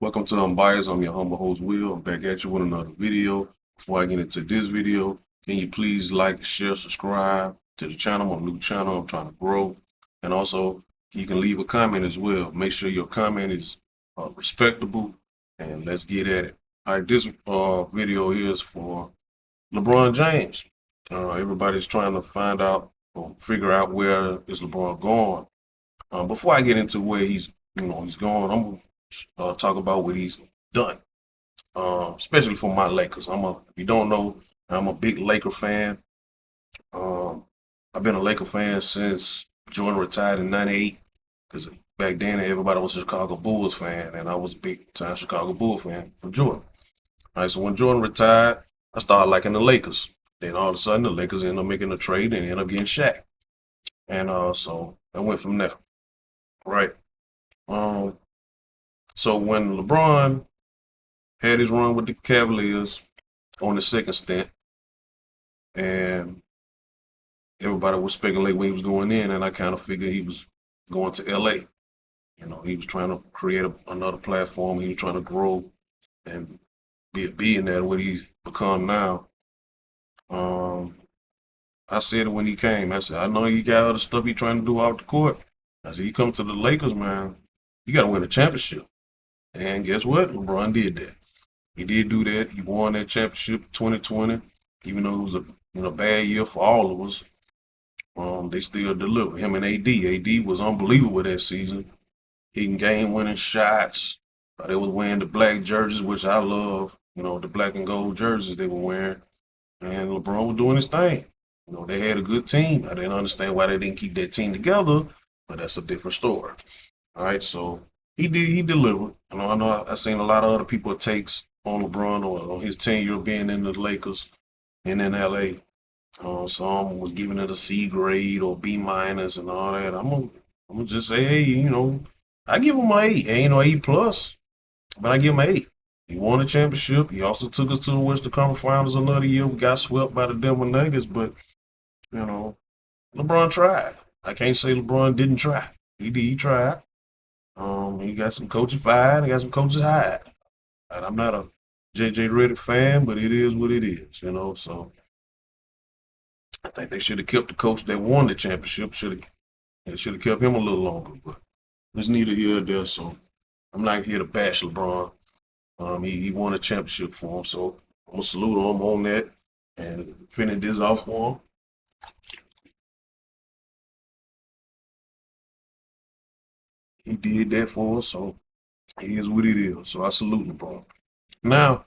Welcome to Unbiased. I'm your humble host, Will. I'm back at you with another video. Before I get into this video, can you please like, share, subscribe to the channel? I'm a new channel. I'm trying to grow. And also, you can leave a comment as well. Make sure your comment is respectable, and let's get at it. All right, this video here is for LeBron James. Everybody's trying to find out or figure out where is LeBron going. Before I get into where he's going, I'm gonna talk about what he's done, especially for my Lakers. If you don't know, I'm a big Laker fan. Um, I've been a Laker fan since Jordan retired in '98, because back then everybody was a Chicago Bulls fan, and I was a big time Chicago Bulls fan for Jordan. All right, so when Jordan retired, I started liking the Lakers. Then all of a sudden, the Lakers ended up making a trade and ended up getting Shaq, and so I went from there. Right. Um, so when LeBron had his run with the Cavaliers on the second stint, and everybody was speculating where he was going in, and I kind of figured he was going to LA. He was trying to create another platform. He was trying to grow and be a billionaire, what he's become now. Um, I said it when he came. I said, I know you got other stuff you trying to do out the court. I said, you come to the Lakers, man, you got to win a championship. And guess what? LeBron did that. He did do that. He won that championship 2020, even though it was a bad year for all of us. They still delivered. Him and AD. AD was unbelievable that season. Hitting game-winning shots. They was wearing the black jerseys, which I love. The black and gold jerseys they were wearing. And LeBron was doing his thing. They had a good team. I didn't understand why they didn't keep that team together, but that's a different story. All right, so he delivered. I know I seen a lot of other people takes on LeBron or on his tenure being in the Lakers and in LA. Some was giving it a C grade or B minus and all that. I'm gonna just say, hey, I give him an A. Ain't no A plus, but I give him an A. He won the championship. He also took us to the Western Conference Finals another year. We got swept by the Denver Nuggets, but you know, LeBron tried. I can't say LeBron didn't try. He did. He tried. He got some coaches fired. He got some coaches hired. And I'm not a JJ Redick fan, but it is what it is. So I think they should have kept the coach that won the championship. Should have kept him a little longer, but it's neither here or there. So I'm not here to bash LeBron. He won a championship for him, so I'm gonna salute him on that and finish this off for him. He did that for us, so he is what it is. So I salute LeBron. Now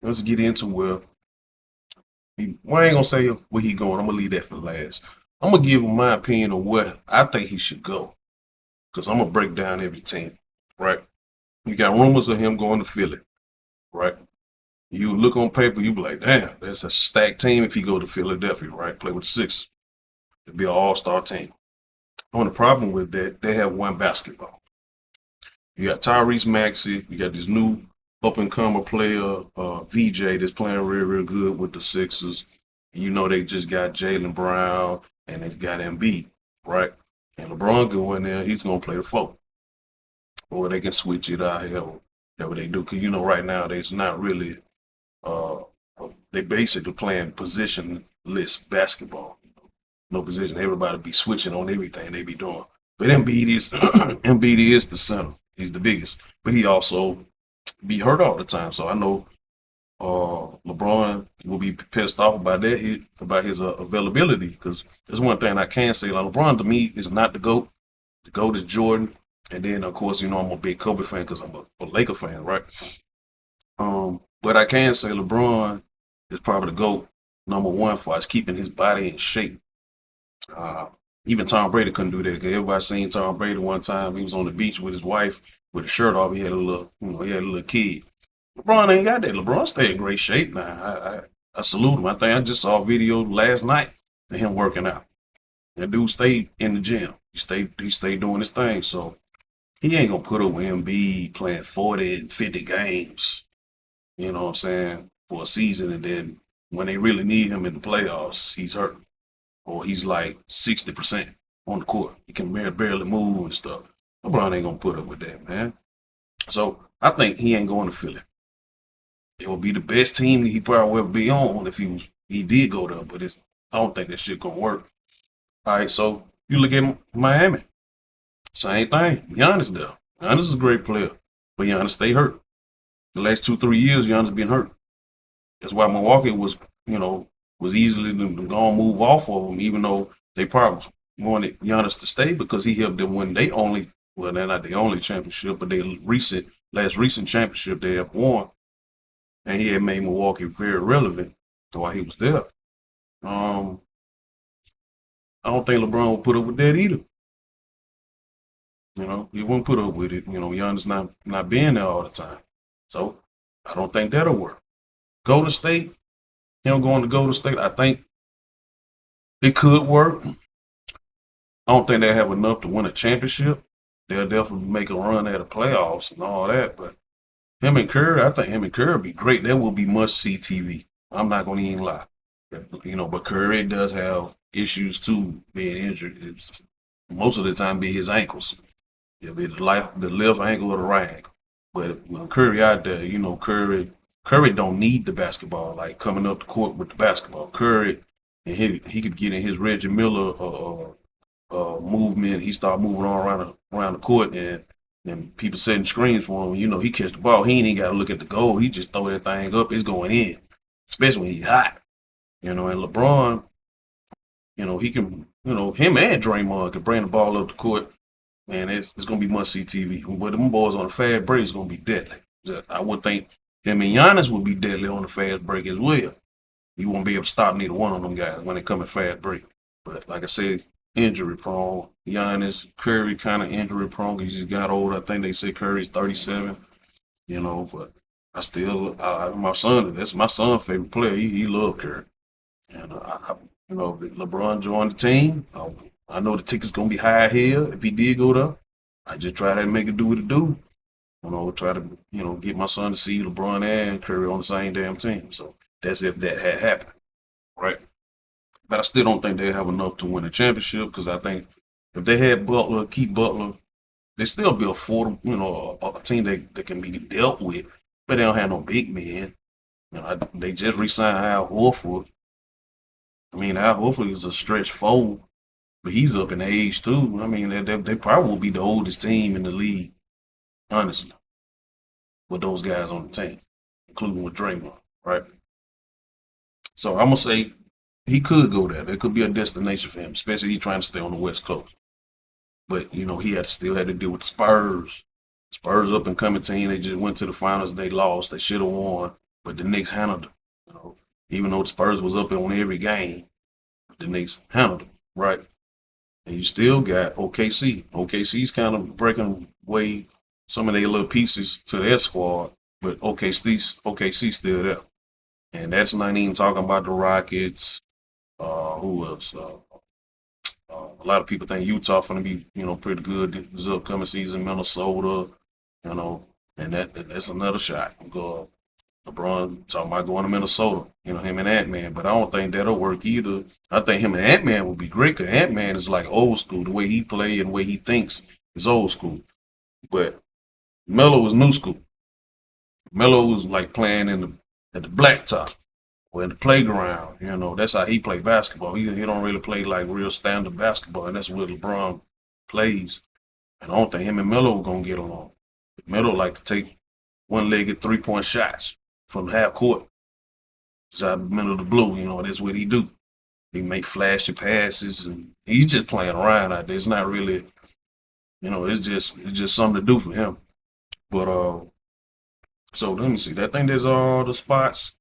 let's get into well, I ain't gonna say where he going. I'm gonna leave that for last. I'm gonna give him my opinion of where I think he should go, because I'm gonna break down every team. Right? You got rumors of him going to Philly. Right? You look on paper, you be like, damn, that's a stacked team if he go to Philadelphia. Right? Play with the Sixers. It'd be an all-star team. On the problem with that, they have one basketball. You got Tyrese Maxey. You got this new up-and-comer player, VJ, that's playing real, real good with the Sixers. They just got Jaylen Brown and they got Embiid, right? And LeBron go in there, he's gonna play the four, or they can switch it out, however they do. Because right now there's not really, uh, they basically playing positionless basketball. No position. Everybody be switching on everything they be doing. But Embiid is Embiid is the center. He's the biggest, but he also be hurt all the time. So I know LeBron will be pissed off about that, about his availability. Because there's one thing I can say: like LeBron to me is not the GOAT. The GOAT is Jordan, and then of course I'm a big Kobe fan because I'm a Laker fan, right? But I can say LeBron is probably the GOAT number one for us keeping his body in shape. Uh, Even Tom Brady couldn't do that. Cause everybody seen Tom Brady one time. He was on the beach with his wife with a shirt off. He had a little, he had a little kid. LeBron ain't got that. LeBron stay in great shape now. I salute him. I think I just saw a video last night of him working out. That dude stayed in the gym. He stayed doing his thing. So he ain't gonna put up with Embiid playing 40 and 50 games. You know what I'm saying? For a season, and then when they really need him in the playoffs, he's hurt, or he's like 60% on the court. He can barely move and stuff. LeBron ain't gonna put up with that, man. So I think he ain't going to Philly. It would be the best team that he probably would be on if he did go there, but I don't think that shit gonna work. All right, so you look at Miami, same thing. Giannis there. Giannis is a great player, but Giannis stay hurt. The last 2 3 years, Giannis been hurt. That's why Milwaukee you know, was easily to go and move off of him, even though they probably wanted Giannis to stay because he helped them win they only, well, they're not the only championship, but their last recent championship they have won, and he had made Milwaukee very relevant while he was there. Um, I don't think LeBron would put up with that either. He wouldn't put up with it. Giannis not being there all the time, so I don't think that'll work. Golden State, him going to Golden State, I think it could work. I don't think they have enough to win a championship. They'll definitely make a run at the playoffs and all that. But him and Curry, I think him and Curry would be great. That will be must see TV. I'm not going to even lie. But Curry does have issues too, being injured. Most of the time, be his ankles. It'll be the left ankle or the right ankle. But when Curry out there, Curry don't need the basketball, like coming up the court with the basketball. Curry, and he could get in his Reggie Miller movement. He start moving on around the court, and people setting screens for him. He catch the ball. He ain't even got to look at the goal. He just throw that thing up. It's going in, especially when he's hot. And LeBron, he can, him and Draymond can bring the ball up the court. Man, it's gonna be must see TV. But them boys on the fast break is gonna be deadly. I would think him and Giannis would be deadly on the fast break as well. You won't be able to stop neither one of them guys when they come in fast break. But like I said, injury prone. Giannis, Curry kind of injury prone. He just got old. I think they say Curry's 37. But my son. That's my son's favorite player. He loved Curry, and LeBron joined the team. I know the ticket's gonna be high here if he did go there. I just try to make it do what it do. Try to get my son to see LeBron and Curry on the same damn team. So that's if that had happened, right? But I still don't think they have enough to win a championship because I think if they had Butler, keep Butler, they still be a team that can be dealt with, but they don't have no big men. They just re-signed Al Horford. I mean, Al Horford is a stretch four, but he's up in age too. I mean, they probably will be the oldest team in the league, honestly, with those guys on the team, including with Draymond, right? So I'm gonna say he could go there. There could be a destination for him, especially he trying to stay on the West Coast. But he still had to deal with the Spurs. Spurs up and coming team. They just went to the finals. They lost. They should have won, but the Knicks handled them. Even though the Spurs was up on every game, the Knicks handled them, right? And you still got OKC. OKC's kind of breaking away some of their little pieces to their squad, but OKC's still there. And that's not even talking about the Rockets. Who else? A lot of people think Utah going to be, pretty good this upcoming season. Minnesota, you know, and that's another shot. LeBron talking about going to Minnesota, him and Ant-Man, but I don't think that'll work either. I think him and Ant-Man would be great because Ant-Man is like old school. The way he play and the way he thinks is old school. But Melo was new school. Melo was like playing at the blacktop or in the playground. That's how he played basketball. He don't really play like real standard basketball, and that's what LeBron plays. And I don't think him and Melo are gonna get along. Melo like to take one-legged three-point shots from half court, just out of the middle of the blue. That's what he do. He make flashy passes, and he's just playing around out there. It's not really, it's just something to do for him. But so let me see. I think there's all the spots.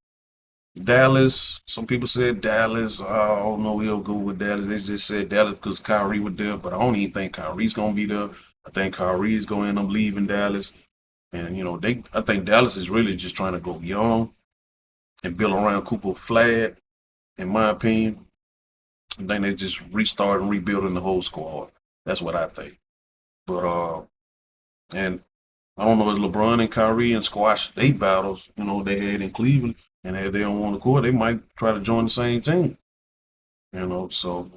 Dallas. Some people said Dallas. I don't know. He'll go with Dallas. They just said Dallas because Kyrie was there, but I don't even think Kyrie's gonna be there. I think Kyrie's gonna end up leaving Dallas, and I think Dallas is really just trying to go young and build around Cooper Flag. In my opinion, I think they just restart and rebuilding the whole squad. That's what I think. But and I don't know, is LeBron and Kyrie and squash they battles, they had in Cleveland, and if they don't want to court, they might try to join the same team. So,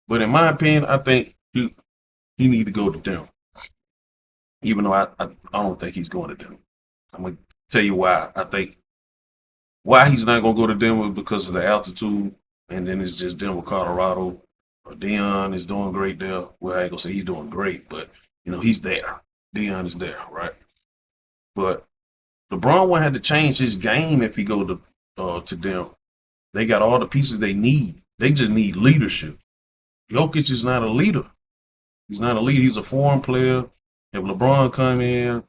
but in my opinion, I think he need to go to Denver, even though I don't think he's going to Denver. I'm gonna tell you why. I think why he's not gonna go to Denver because of the altitude, and then it's just Denver, Colorado. Dion is doing great there. Well, I ain't gonna say he's doing great, but he's there. Dion is there, right? But LeBron won't have to change his game if he go to Denver. They got all the pieces they need. They just need leadership. Jokic is not a leader. He's not a leader. He's a foreign player. If LeBron come in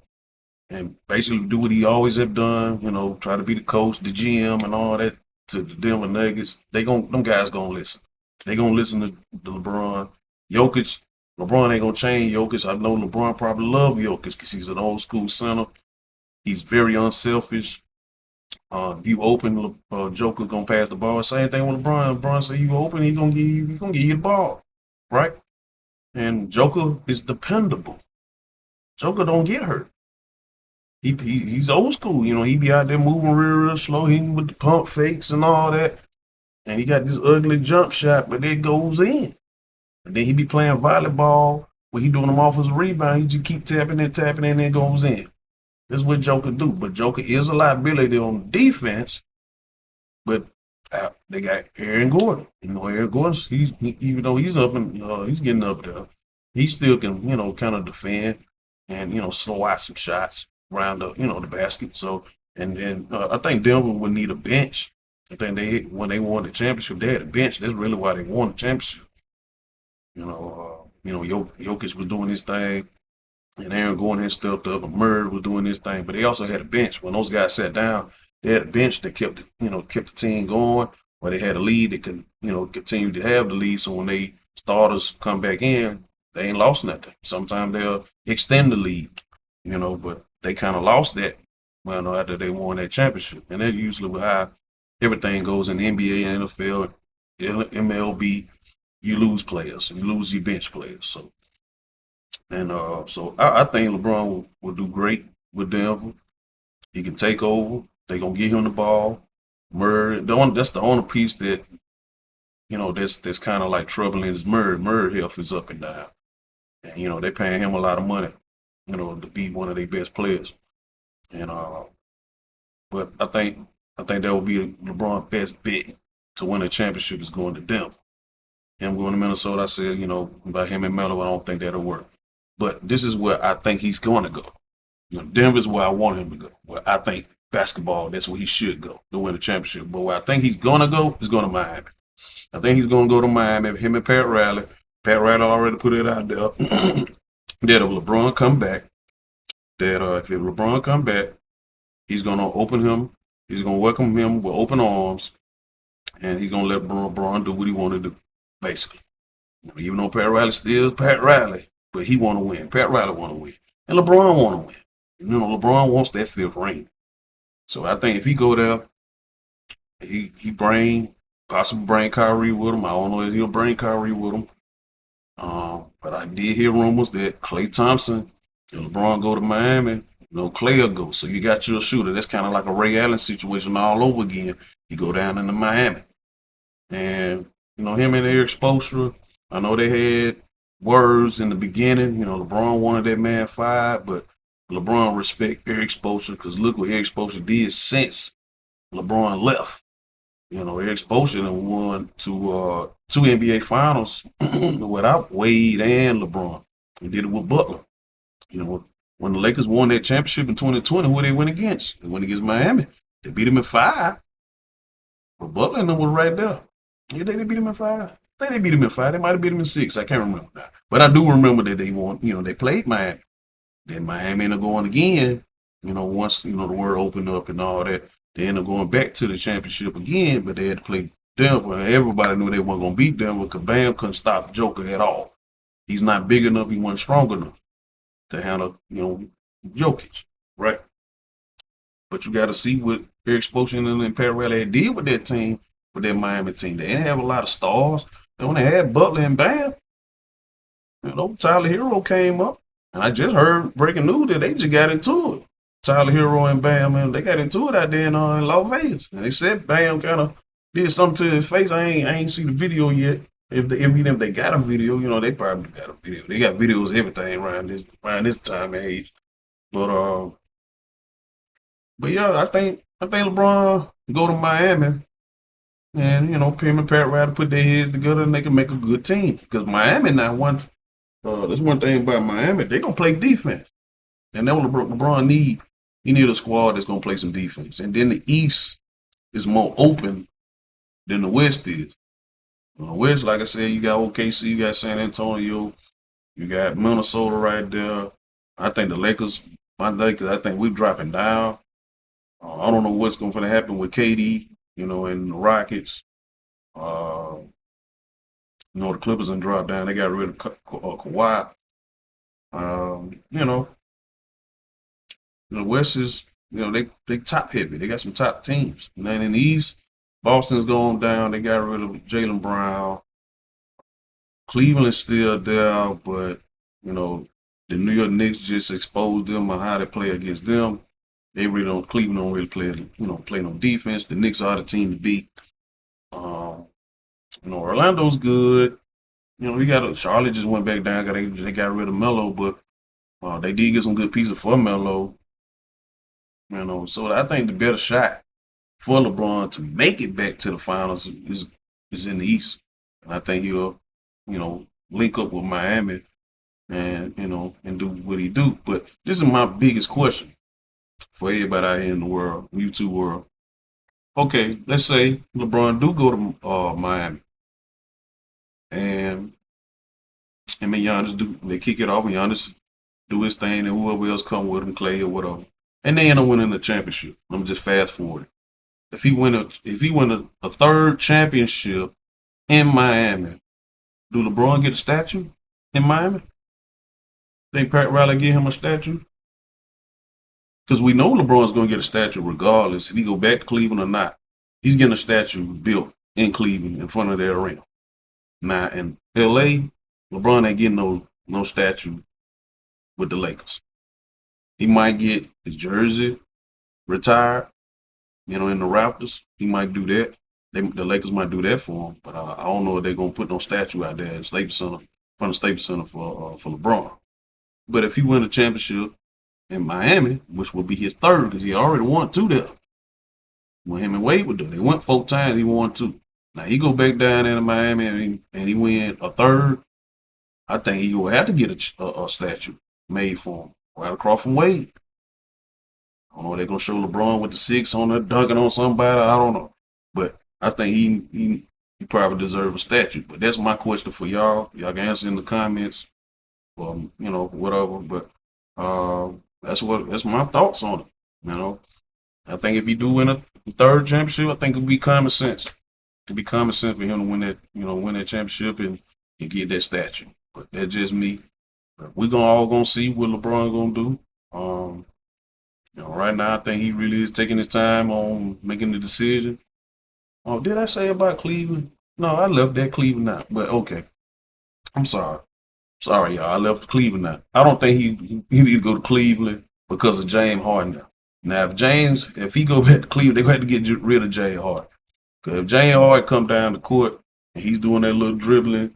and basically do what he always have done, try to be the coach, the GM, and all that to the Denver Nuggets, them guys gonna listen. They gonna listen to LeBron. Jokic, LeBron ain't gonna change Jokic. I know LeBron probably love Jokic because he's an old school center. He's very unselfish. If you open, Joker gonna pass the ball. Same thing with LeBron. LeBron say you open, he gonna give you the ball, right? And Joker is dependable. Joker don't get hurt. He's old school. He be out there moving real slow. He with the pump fakes and all that. And he got this ugly jump shot, but it goes in. And then he be playing volleyball where he doing them off his rebound. He just keep tapping and it goes in. That's what Joker do. But Joker is a liability on defense. But they got Aaron Gordon. Aaron Gordon, even though he's up and he's getting up there, he still can, kind of defend and, slow out some shots around the basket. So, and then I think Denver would need a bench. I think when they won the championship, they had a bench. That's really why they won the championship. Jokic was doing his thing, and Aaron Gordon had stepped up, and Murray was doing his thing. But they also had a bench. When those guys sat down, they had a bench that kept the team going. Where they had a lead that could continue to have the lead. So when they starters come back in, they ain't lost nothing. Sometimes they'll extend the lead, but they kind of lost that after they won that championship. And that's usually how everything goes in the NBA and NFL, MLB. You lose players, you lose your bench players. So I think LeBron will do great with Denver. He can take over. They're gonna give him the ball. Murray, that's the only piece that that's kind of like troubling is Murray. Murray health is up and down, and they're paying him a lot of money, to be one of their best players. And but I think that will be LeBron's best bet to win a championship is going to Denver. Him going to Minnesota, I said, about him and Melo, I don't think that'll work. But this is where I think he's going to go. Denver's where I want him to go. Where I think basketball, that's where he should go to win a championship. But where I think he's going to go is going to Miami. I think he's going to go to Miami. Him and Pat Riley. Pat Riley already put it out there that if LeBron come back, if LeBron come back, he's going to open him. He's going to welcome him with open arms, and he's going to let LeBron do what he want to do, basically. Even though Pat Riley still is Pat Riley, but he want to win. Pat Riley want to win, and LeBron want to win. LeBron wants that fifth ring. So I think if he go there, he possibly bring Kyrie with him. I don't know if he'll bring Kyrie with him. But I did hear rumors that Klay Thompson and LeBron go to Miami. Klay will go. So you got your shooter. That's kind of like a Ray Allen situation all over again. You go down into Miami. And, him and Eric Spoelstra, I know they had words in the beginning. LeBron wanted that man fired, but LeBron respect Eric Spoelstra because look what Eric Spoelstra did since LeBron left. Eric Spoelstra won two NBA Finals without Wade and LeBron. He did it with Butler. When the Lakers won that championship in 2020, who they went against? They went against Miami. They beat him in 5. But Butler and them was right there. Yeah, they beat him in 5. I think they beat him in 5. They might have beat him in 6. I can't remember now. But I do remember that they won. They played Miami. Then Miami ended up going again. Once the world opened up and all that, they ended up going back to the championship again. But they had to play Denver, and everybody knew they weren't gonna beat Denver because Bam couldn't stop Joker at all. He's not big enough. He wasn't strong enough to handle Jokic, right? But you got to see what Eric Spoelstra and Pat Riley did with that team, with that Miami team. They didn't have a lot of stars. And when they had Butler and Bam, Tyler Hero came up. And I just heard breaking news that they just got into it. Tyler Hero and Bam, and they got into it out there in Las Vegas. And they said Bam kind of did something to his face. I ain't seen the video yet. If they got a video, they probably got a video. They got videos of everything around this time and age. But But yeah, I think LeBron go to Miami and Pim and Pat Riley put their heads together and they can make a good team. Because Miami now wants that's one thing about Miami, they're gonna play defense. And that's what LeBron need. He need a squad that's gonna play some defense. And then the East is more open than the West is. The West, like I said, you got OKC, you got San Antonio, you got Minnesota right there. I think the Lakers, I think we're dropping down. I don't know what's going to happen with KD, and the Rockets. Uh, the Clippers and drop down. They got rid of Kawhi. Um, you know, the West is, they top heavy. They got some top teams. And then in the East, Boston's going down. They got rid of Jaylen Brown. Cleveland's still there, but you know, the New York Knicks just exposed them on how they play against them. They really don't. Cleveland don't really play no defense. The Knicks are the team to beat. Um, Orlando's good. We got Charlotte just went back down. They got rid of Melo, but they did get some good pieces for Melo. So I think the better shot for LeBron to make it back to the finals is in the East, and I think he'll link up with Miami and and do what he do. But this is my biggest question for everybody out here in the world, YouTube world. Okay, let's say LeBron do go to Miami, and him and Giannis they kick it off. And Giannis do his thing, and whoever else come with him, Clay or whatever, and they end up winning the championship. I'm just fast forwarding. If he win a third championship in Miami, do LeBron get a statue in Miami? Think Pat Riley give him a statue? Because we know LeBron's going to get a statue regardless if he go back to Cleveland or not. He's getting a statue built in Cleveland in front of their arena. Now in LA, LeBron ain't getting no statue with the Lakers. He might get his jersey retired, in the Raptors. He might do that. The Lakers might do that for him, but I don't know if they're gonna put no statue out there at Staples Center, front of Staples Center for LeBron. But if he win a championship in Miami, which will be his third, because he already won two there. When him and Wade would do, they went 4 times, he won two. Now he go back down into Miami and he win a third. I think he will have to get a statue made for him right across from Wade. I don't know if they're gonna show LeBron with the six on there dunking on somebody. I don't know, but I think he probably deserves a statue. But that's my question for y'all. Y'all can answer in the comments, whatever. But that's my thoughts on it. I think if he do win a third championship, I think it'll be common sense. It'll be common sense for him to win that championship and get that statue. But that's just me. But we all gonna see what LeBron gonna do. Right now I think he really is taking his time on making the decision. Oh, did I say about Cleveland? No, I left that Cleveland out. But okay, I'm sorry. Sorry, y'all. I left Cleveland out. I don't think he need to go to Cleveland because of James Harden now. Now, if he go back to Cleveland, they're going to have to get rid of James Harden. Because if James Harden come down the court and he's doing that little dribbling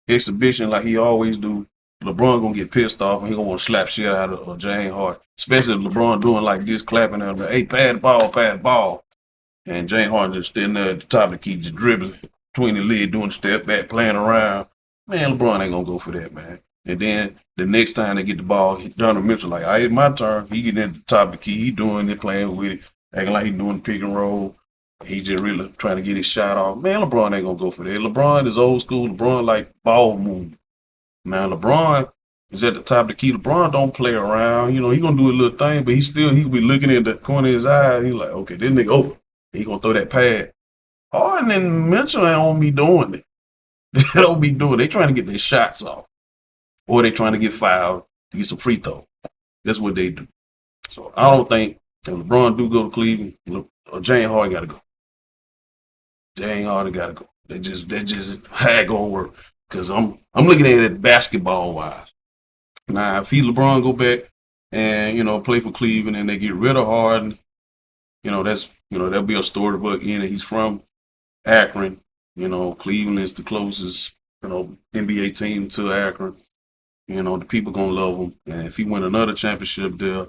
exhibition like he always do, LeBron gonna get pissed off and he gonna want to slap shit out of James Harden. Especially if LeBron doing like this, clapping at him, like, hey, pad the ball. And James Harden just standing there at the top of the key, just dribbling between the lid, doing step back, playing around. Man, LeBron ain't gonna go for that, man. And then the next time they get the ball, Donovan Mitchell like, all right, it's my turn. He getting at the top of the key, he doing it, playing with it, acting like he doing the pick and roll. He just really trying to get his shot off. Man, LeBron ain't gonna go for that. LeBron is old school. LeBron like ball move. Now LeBron is at the top of the key. LeBron don't play around. He gonna do a little thing, but he be looking at the corner of his eye. He like, okay, this nigga open. He gonna throw that pad. Harden and Mitchell don't be doing it. They don't be doing it. They trying to get their shots off. Or they trying to get fouled to get some free throw. That's what they do. So I don't think if LeBron do go to Cleveland, James Harden gotta go. James Harden gotta go. That just how it gonna work. Cause I'm looking at it basketball wise. Now if LeBron go back and play for Cleveland and they get rid of Harden, that'll be a story book in it. He's from Akron. Cleveland is the closest, NBA team to Akron. The people gonna love him. And if he win another championship there,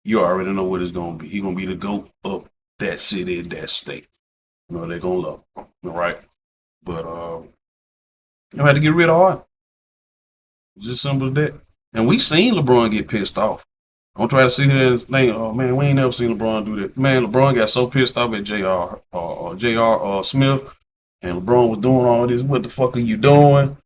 You already know what it's gonna be. He gonna be the GOAT of that city, that state. You know, they're gonna love him. All right. But you had to get rid of Harden. It's just simple as that. And we seen LeBron get pissed off. Don't try to sit here and think, oh man, we ain't never seen LeBron do that. Man, LeBron got so pissed off at J.R. Smith, and LeBron was doing all this. What the fuck are you doing?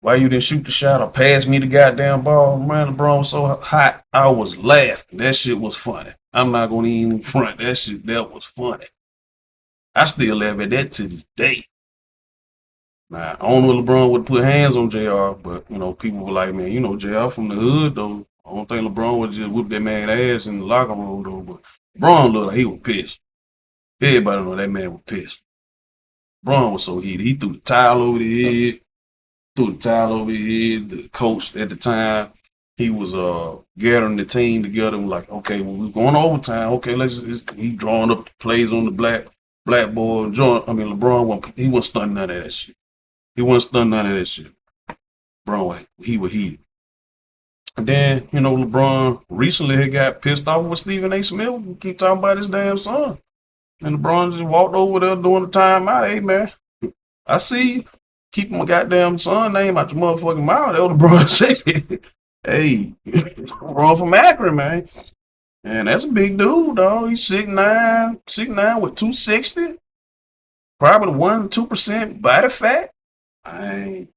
Why you didn't shoot the shot or pass me the goddamn ball? Man, LeBron was so hot, I was laughing. That shit was funny. I'm not gonna even front. That was funny. I still laugh at that to this day. Now, I don't know if LeBron would put hands on JR, but people were like, man, JR from the hood though. I don't think LeBron would just whoop that man ass in the locker room though. But LeBron looked like he was pissed. Everybody know that man was pissed. LeBron was so heated. He threw the towel over the head. The coach at the time, he was gathering the team together and like, okay, well, we're going overtime. Okay, he drawing up the plays on the blackboard. LeBron, he wasn't stunning none of that shit. He wasn't stunned none of that shit. LeBron, he was heated. And then, LeBron recently had got pissed off with Stephen A. Smith. We keep talking about his damn son. And LeBron just walked over there during the timeout. Hey, man, I see you. Keep my goddamn son name out your motherfucking mouth. That's what LeBron said. Hey, LeBron from Akron, man. And that's a big dude, dog. He's 6'9", with 260. Probably 1-2% body fat. Hey,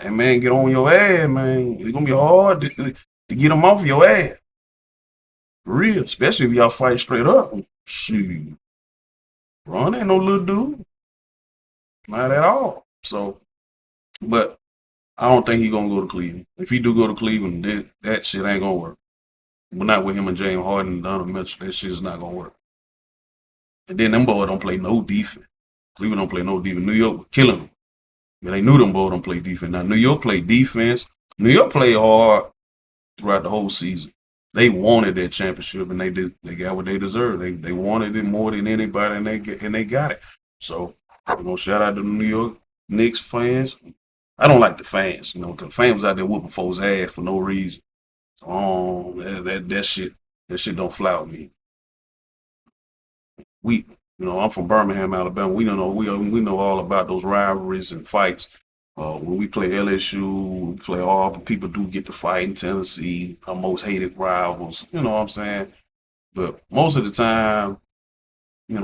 man, get on your ass, man. It's gonna be hard to get him off your ass. For real, especially if y'all fight straight up. Shoot. Ron ain't no little dude. Not at all. So, but I don't think he's gonna go to Cleveland. If he do go to Cleveland, that shit ain't gonna work. But not with him and James Harden and Donovan Mitchell. That shit's not gonna work. And then them boys don't play no defense. Cleveland don't play no defense. New York was killing them. But they knew them boys don't play defense. Now New York played defense. New York played hard throughout the whole season. They wanted that championship, and they got what they deserved. They wanted it more than anybody, and they got it. So, shout out to the New York Knicks fans. I don't like the fans, because fans out there whooping folks' ass for no reason. So, that shit don't fly with me. I'm from Birmingham, Alabama. We don't know we know all about those rivalries and fights. When we play LSU, we play Auburn, people do get to fight in Tennessee, our most hated rivals. You know what I'm saying? But most of the time,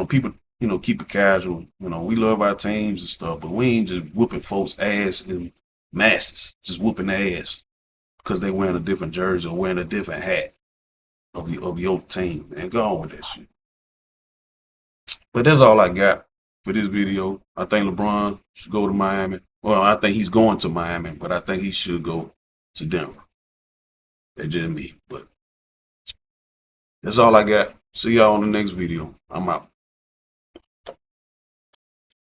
people, keep it casual. We love our teams and stuff, but we ain't just whooping folks' ass in masses, just whooping their ass because they wearing a different jersey or wearing a different hat of your team. Man, go on with that shit. But that's all I got for this video. I think LeBron should go to Miami. Well, I think he's going to Miami, but I think he should go to Denver. That's just me. But that's all I got. See y'all on the next video. I'm out.